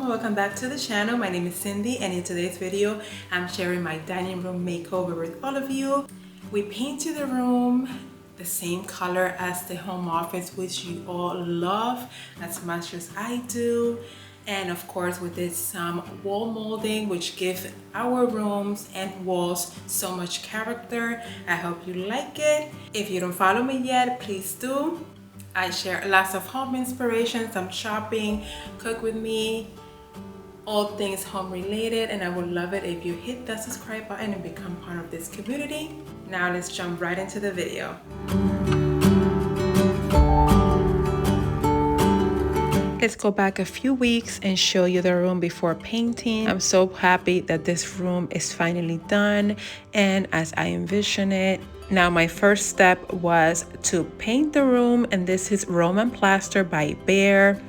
Welcome back to the channel. My name is Cindy, and in today's video I'm sharing my dining room makeover with all of you. We painted the room the same color as the home office, which you all love as much as I do. And of course, we did some wall molding, which gives our rooms and walls so much character. I hope you like it. If you don't follow me yet, please do. I share lots of home inspiration, some shopping, cook with me, all things home related, and I would love it if you hit that subscribe button and become part of this community. Now let's jump right into the video. Let's go back a few weeks and show you the room before painting. I'm so happy that this room is finally done and as I envision it. Now my first step was to paint the room, and this is Roman Plaster by Behr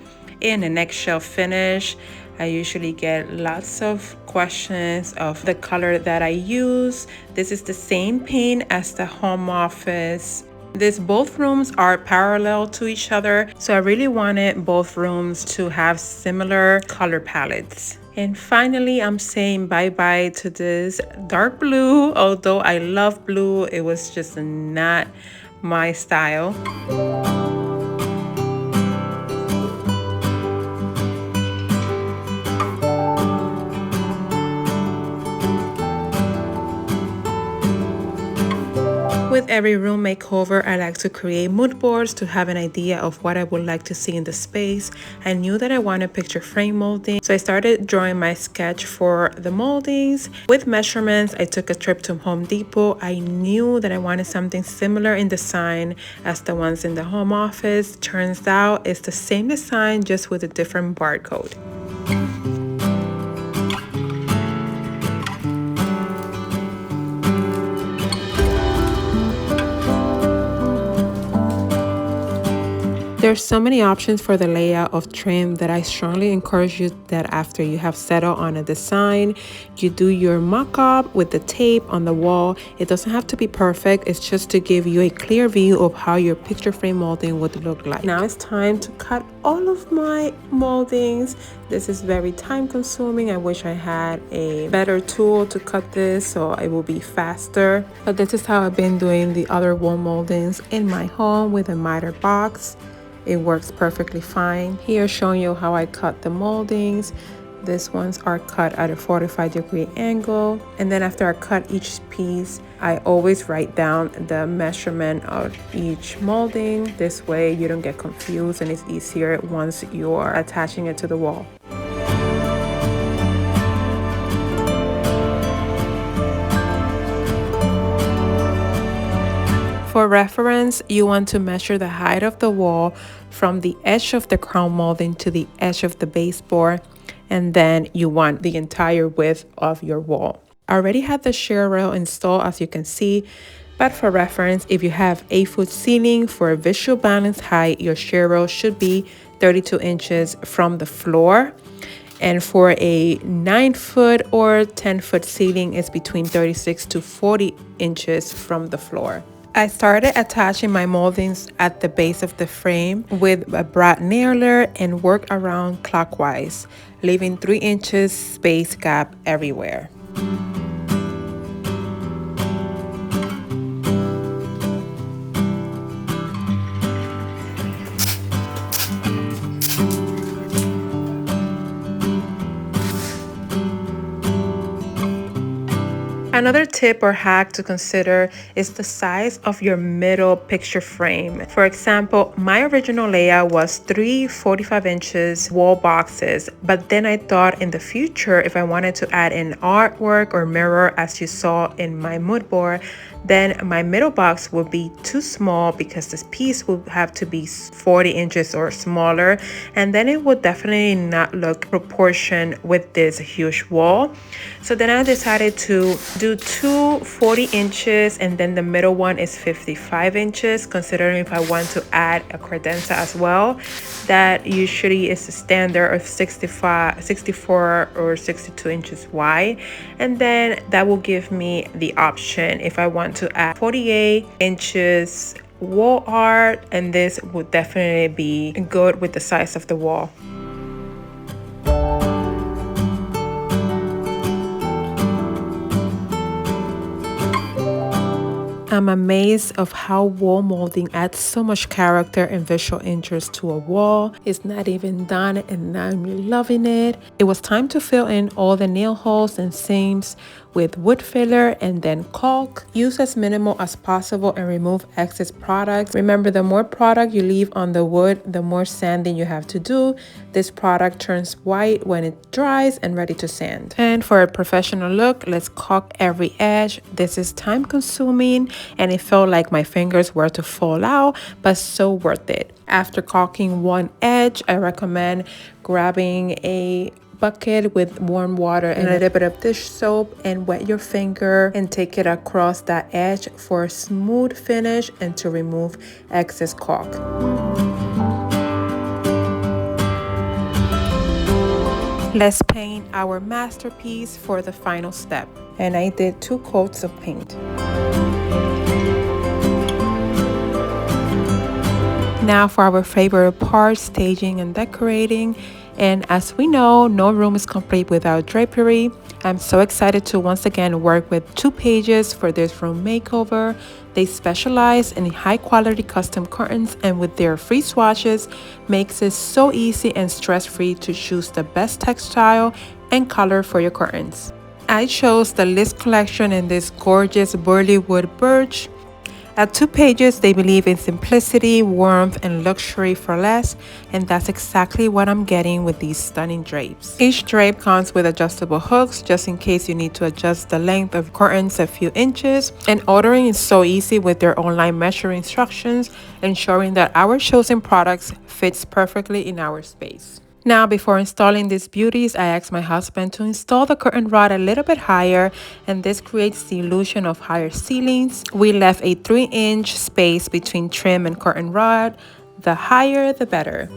in an eggshell finish. I usually get lots of questions of the color that I use. This is the same paint as the home office. Both rooms are parallel to each other, so I really wanted both rooms to have similar color palettes. And finally, I'm saying bye-bye to this dark blue. Although I love blue, it was just not my style. With every room makeover, I like to create mood boards to have an idea of what I would like to see in the space. I knew that I wanted picture frame molding, so I started drawing my sketch for the moldings. With measurements, I took a trip to Home Depot. I knew that I wanted something similar in design as the ones in the home office. Turns out it's the same design, just with a different barcode. There's so many options for the layout of trim that I strongly encourage you that after you have settled on a design, you do your mock-up with the tape on the wall. It doesn't have to be perfect. It's just to give you a clear view of how your picture frame molding would look like. Now it's time to cut all of my moldings. This is very time consuming. I wish I had a better tool to cut this so it will be faster. But this is how I've been doing the other wall moldings in my home with a miter box. It works perfectly fine. Here showing you how I cut the moldings. These ones are cut at a 45-degree angle. And then after I cut each piece, I always write down the measurement of each molding. This way you don't get confused and it's easier once you're attaching it to the wall. For reference, you want to measure the height of the wall from the edge of the crown molding to the edge of the baseboard, and then you want the entire width of your wall. I already had the shear rail installed, as you can see, but for reference, if you have 8-foot ceiling, for a visual balance height, your shear rail should be 32 inches from the floor. And for a 9-foot or 10-foot ceiling, it's between 36 to 40 inches from the floor. I started attaching my moldings at the base of the frame with a brad nailer and worked around clockwise, leaving 3 inches space gap everywhere. Another tip or hack to consider is the size of your middle picture frame. For example, my original layout was 3 45-inch wall boxes, but then I thought in the future, if I wanted to add an artwork or mirror, as you saw in my mood board, Then my middle box will be too small because this piece will have to be 40 inches or smaller, and then it would definitely not look proportioned with this huge wall. So then I decided to do two 40 inches, and then the middle one is 55 inches, considering if I want to add a credenza as well. That usually is a standard of 64 or 62 inches wide, and then that will give me the option if I want to add 48 inches wall art, and this would definitely be good with the size of the wall. I'm amazed of how wall molding adds so much character and visual interest to a wall. It's not even done and I'm loving it. It was time to fill in all the nail holes and seams with wood filler and then caulk. Use as minimal as possible and remove excess products. Remember, the more product you leave on the wood, the more sanding you have to do. This product turns white when it dries and ready to sand. And for a professional look, let's caulk every edge. This is time consuming and it felt like my fingers were to fall out, but so worth it. After caulking one edge, I recommend grabbing a bucket with warm water and a little bit of dish soap and wet your finger and take it across that edge for a smooth finish and to remove excess caulk. Let's paint our masterpiece for the final step. And I did 2 coats of paint. Now for our favorite part, staging and decorating. And as we know, no room is complete without drapery. I'm so excited to once again work with TWOPAGES for this room makeover. They specialize in high quality custom curtains, and with their free swatches makes it so easy and stress-free to choose the best textile and color for your curtains. I chose the List collection in this gorgeous burly wood birch. At TWOPAGES, they believe in simplicity, warmth, and luxury for less, and that's exactly what I'm getting with these stunning drapes. Each drape comes with adjustable hooks just in case you need to adjust the length of curtains a few inches, and ordering is so easy with their online measuring instructions, ensuring that our chosen products fits perfectly in our space. Now, before installing these beauties, I asked my husband to install the curtain rod a little bit higher, and this creates the illusion of higher ceilings. We left a 3-inch space between trim and curtain rod. The higher, the better.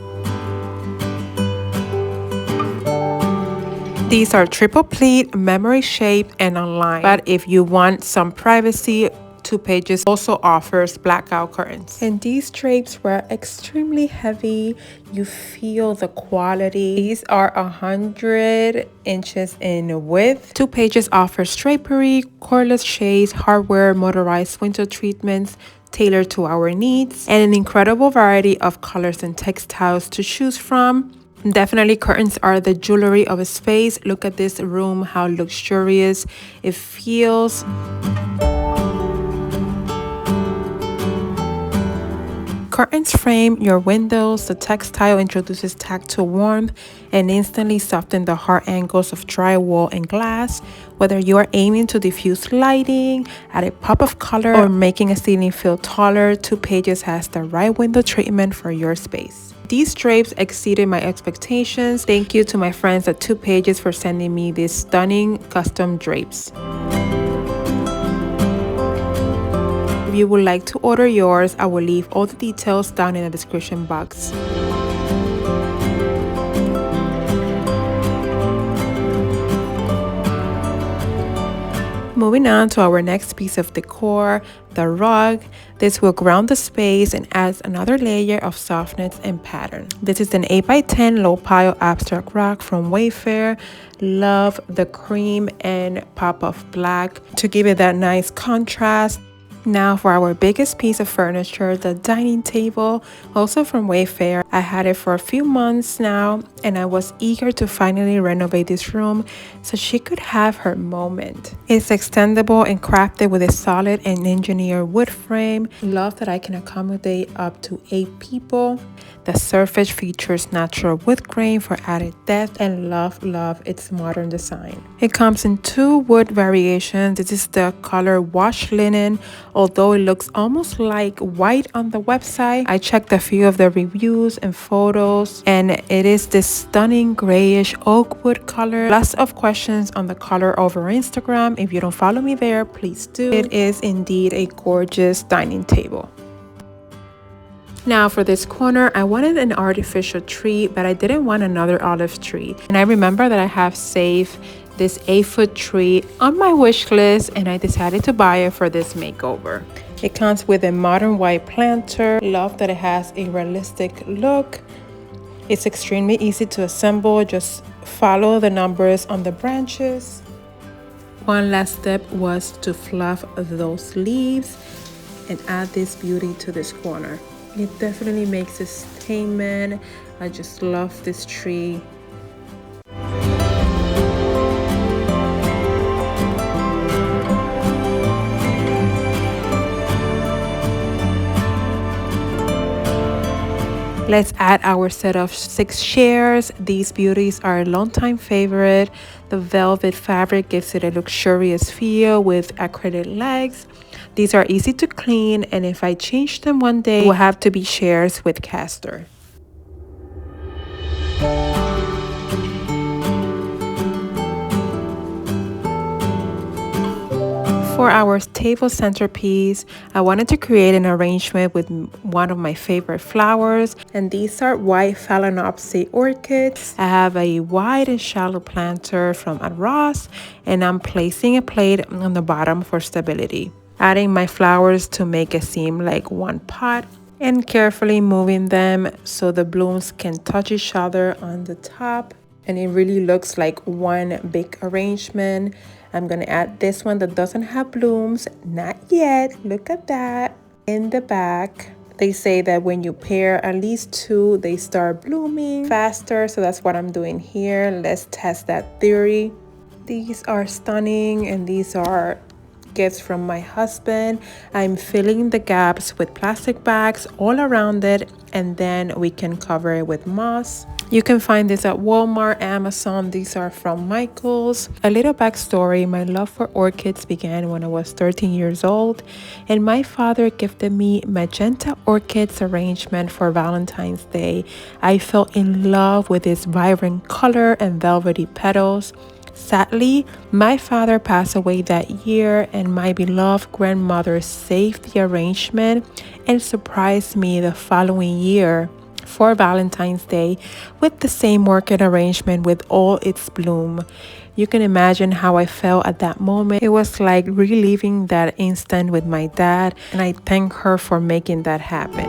These are triple pleat, memory shaped, and online. But if you want some privacy, TWOPAGES also offers blackout curtains. And these drapes were extremely heavy. You feel the quality. These are 100 inches in width. TWOPAGES offers drapery, cordless shades, hardware, motorized window treatments tailored to our needs, and an incredible variety of colors and textiles to choose from. Definitely, curtains are the jewelry of a space. Look at this room, how luxurious it feels. Curtains frame your windows. The textile introduces tactile warmth and instantly softens the hard angles of drywall and glass. Whether you are aiming to diffuse lighting, add a pop of color, or making a ceiling feel taller, TWOPAGES has the right window treatment for your space. These drapes exceeded my expectations. Thank you to my friends at TWOPAGES for sending me these stunning custom drapes. If you would like to order yours, I will leave all the details down in the description box. Moving on to our next piece of decor, the rug. This will ground the space and adds another layer of softness and pattern. This is an 8x10 low pile abstract rug from Behr. Love the cream and pop of black to give it that nice contrast. Now for our biggest piece of furniture, the dining table, also from Behr. I had it for a few months now, and I was eager to finally renovate this room so she could have her moment. It's extendable and crafted with a solid and engineered wood frame. Love that I can accommodate up to 8 people. The surface features natural wood grain for added depth, and love its modern design. It comes in 2 wood variations. This is the color wash linen. Although it looks almost like white on the website, I checked a few of the reviews and photos, and it is this stunning grayish oak wood color. Lots of questions on the color over Instagram. If you don't follow me there, please do. It is indeed a gorgeous dining table. Now for this corner, I wanted an artificial tree, but I didn't want another olive tree. And I remember that I have saved this 8-foot tree on my wish list, and I decided to buy it for this makeover. It comes with a modern white planter. Love that it has a realistic look. It's extremely easy to assemble. Just follow the numbers on the branches. One last step was to fluff those leaves and add this beauty to this corner. It definitely makes a statement. I just love this tree. Let's add our set of 6 chairs. These beauties are a long-time favorite. The velvet fabric gives it a luxurious feel with acrylic legs. These are easy to clean, and if I change them one day, it will have to be chairs with caster. For our table centerpiece, I wanted to create an arrangement with one of my favorite flowers, and these are white phalaenopsis orchids. I have a wide and shallow planter from Ross, and I'm placing a plate on the bottom for stability. Adding my flowers to make it seem like one pot, and carefully moving them so the blooms can touch each other on the top, and it really looks like one big arrangement. I'm gonna add this one that doesn't have blooms, not yet. Look at that in the back. They say that when you pair at least 2, they start blooming faster, so that's what I'm doing here. Let's test that theory. These are stunning, and these are gifts from my husband. I'm filling the gaps with plastic bags all around it, and then we can cover it with moss. You can find this at Walmart, Amazon. These are from Michaels. A little backstory: my love for orchids began when I was 13 years old, and my father gifted me magenta orchids arrangement for Valentine's Day. I fell in love with its vibrant color and velvety petals. Sadly, my father passed away that year, and my beloved grandmother saved the arrangement and surprised me the following year for Valentine's Day with the same orchid arrangement with all its bloom. You can imagine how I felt at that moment. It was like reliving that instant with my dad, and I thank her for making that happen.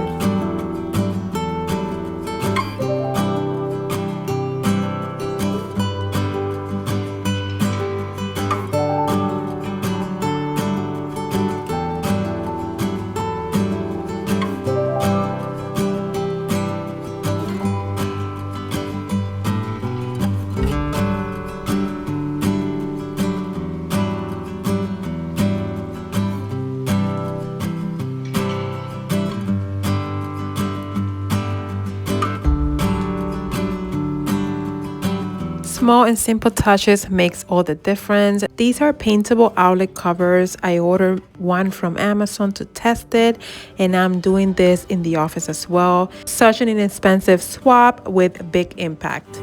Small and simple touches makes all the difference. These are paintable outlet covers. I ordered one from Amazon to test it, and I'm doing this in the office as well. Such an inexpensive swap with big impact.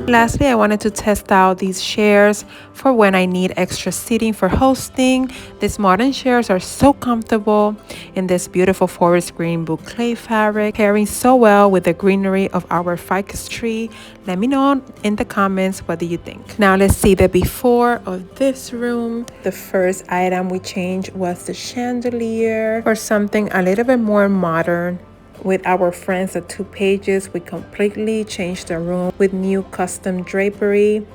Lastly, I wanted to test out these chairs for when I need extra seating for hosting. These modern chairs are so comfortable in this beautiful forest green boucle fabric, pairing so well with the greenery of our ficus tree. Let me know in the comments, what do you think? Now let's see the before of this room. The first item we changed was the chandelier for something a little bit more modern. With our friends at TWOPAGES, we completely changed the room with new custom drapery.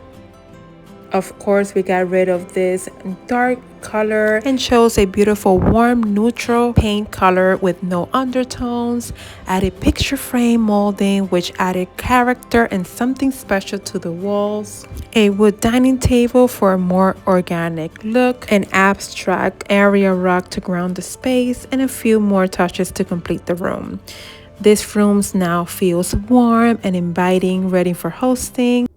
Of course, we got rid of this dark color and chose a beautiful warm neutral paint color with no undertones. Added picture frame molding, which added character and something special to the walls. A wood dining table for a more organic look. An abstract area rug to ground the space, and a few more touches to complete the room. This room now feels warm and inviting, ready for hosting.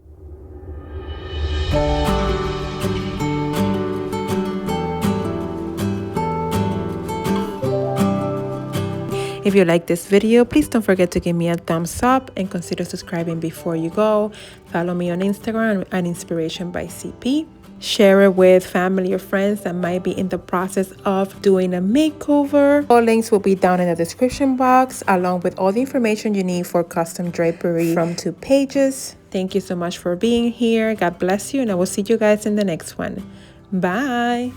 If you like this video, please don't forget to give me a thumbs up and consider subscribing before you go. Follow me on Instagram at Inspirationbycp. Share it with family or friends that might be in the process of doing a makeover. All links will be down in the description box, along with all the information you need for custom drapery from TWOPAGES. Thank you so much for being here. God bless you, and I will see you guys in the next one. Bye.